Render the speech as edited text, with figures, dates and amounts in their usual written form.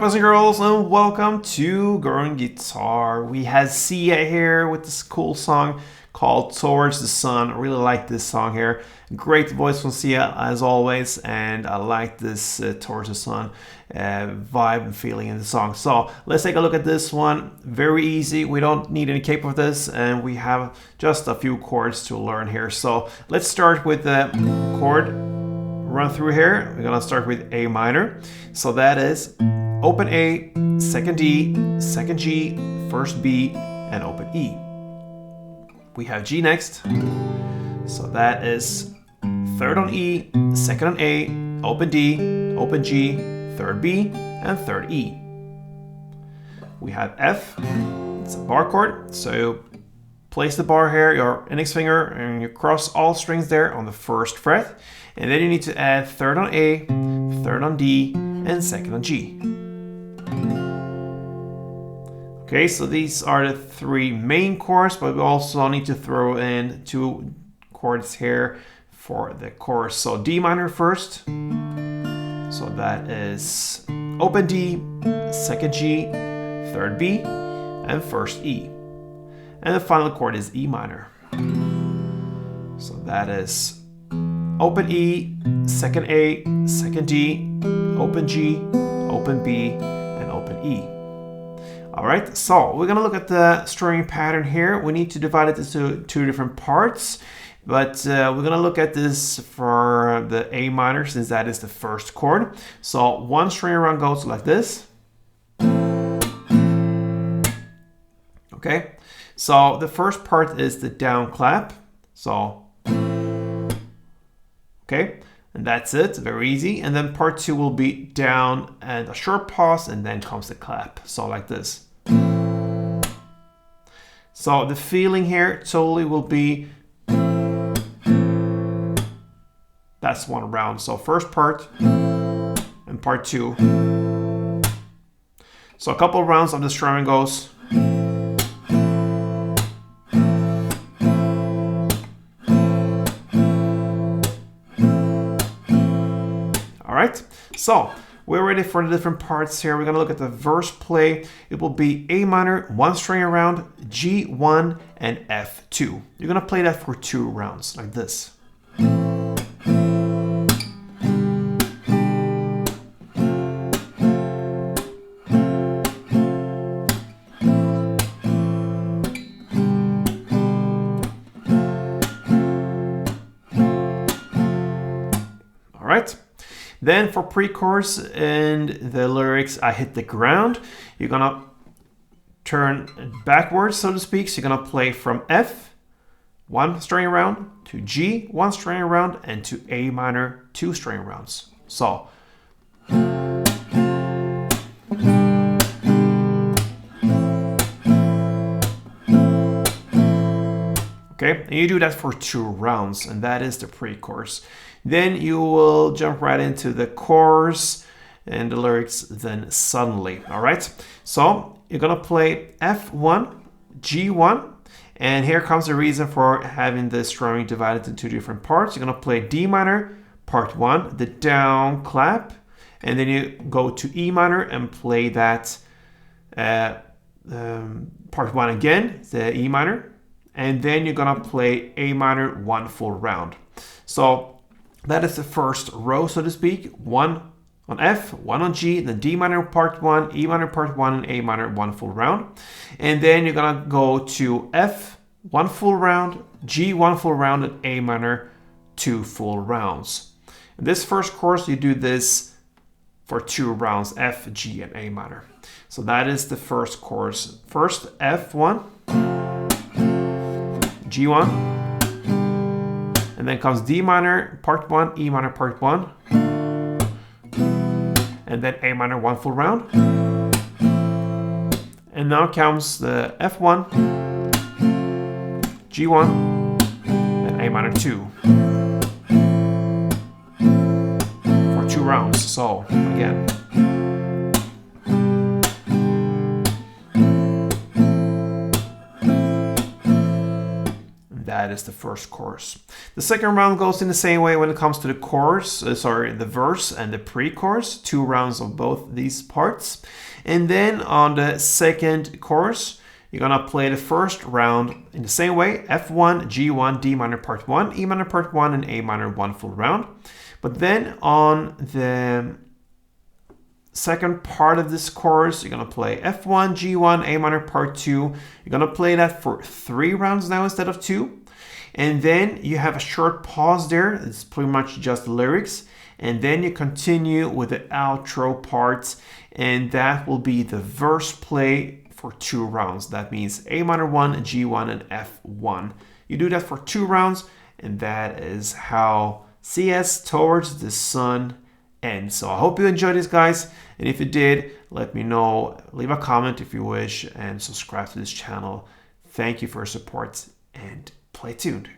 boys and girls, and welcome to Growing Guitar. We have Sia here with this cool song called Towards the Sun. I really like this song here. Great voice from Sia as always, and I like this Towards the Sun vibe and feeling in the song. So let's take a look at this one. Very easy. We don't need any capo for this, and we have just a few chords to learn here. So let's start with the chord run through here. We're gonna start with A minor. So that is open A, second D, second G, first B, and open E. We have G next. So that is third on E, second on A, open D, open G, third B, and third E. We have F. It's a bar chord. So place the bar here, your index finger, and you cross all strings there on the first fret. And then you need to add third on A, third on D, and second on G. Okay, so these are the three main chords, but we also need to throw in two chords here for the chorus. So D minor first. So that is open D, second G, third B, and first E. And the final chord is E minor. So that is open E, second A, second D, open G, open B, and open E. All right, so we're gonna look at the strumming pattern here. We need to divide it into two different parts, but we're gonna look at this for the A minor since that is the first chord. So one string around goes like this. Okay, so the first part is the down clap. So, okay, and that's it, very easy. And then part two will be down and a short pause, and then comes the clap. So like this. So the feeling here totally will be, that's one round. So first part and part two. So a couple of rounds of the strumming goes. All right, so we're ready for the different parts here. We're gonna look at the verse play. It will be A minor, one string around, G1, and F2. You're gonna play that for 2 rounds, like this. All right. Then for pre-chorus and the lyrics, I hit the ground. You're gonna turn backwards, so to speak. So you're gonna play from F, one string around, to G, one string around, and to A minor, 2 string rounds. So. Okay, and you do that for 2 rounds, and that is the pre-chorus. Then you will jump right into the chorus and the lyrics then suddenly, all right? So you're gonna play F1, G1, and here comes the reason for having the strumming divided into 2 different parts. You're gonna play D minor, part 1, the down clap, and then you go to E minor and play that part 1 again, the E minor, and then you're gonna play A minor 1 full round. So that is the first row, so to speak. 1 on F, 1 on G, then D minor part 1, E minor part 1, and A minor 1 full round. And then you're gonna go to F, 1 full round, G 1 full round, and A minor 2 full rounds. In this first course, you do this for 2 rounds, F, G, and A minor. So that is the first course. First F1, G1, and then comes D minor, part 1, E minor, part 1, and then A minor 1 full round. And now comes the F1, G1, and A minor 2 for 2 rounds. So again. that is the first chorus. The second round goes in the same way when it comes to the chorus, the verse and the pre-chorus, 2 rounds of both these parts. And then on the second chorus, you're gonna play the first round in the same way, F1, G1, D minor part 1, E minor part 1, and A minor 1 full round. But then on the second part of this chorus, you're gonna play F1, G1, A minor part 2. You're gonna play that for 3 rounds now instead of 2. And then you have a short pause there. It's pretty much just the lyrics. And then you continue with the outro part, and that will be the verse play for 2 rounds. That means A minor 1, G1, and F1. You do that for 2 rounds, and that is how CS Towards the Sun ends. So I hope you enjoyed this, guys. And if you did, let me know. Leave a comment if you wish, and subscribe to this channel. Thank you for your support, and play tuned.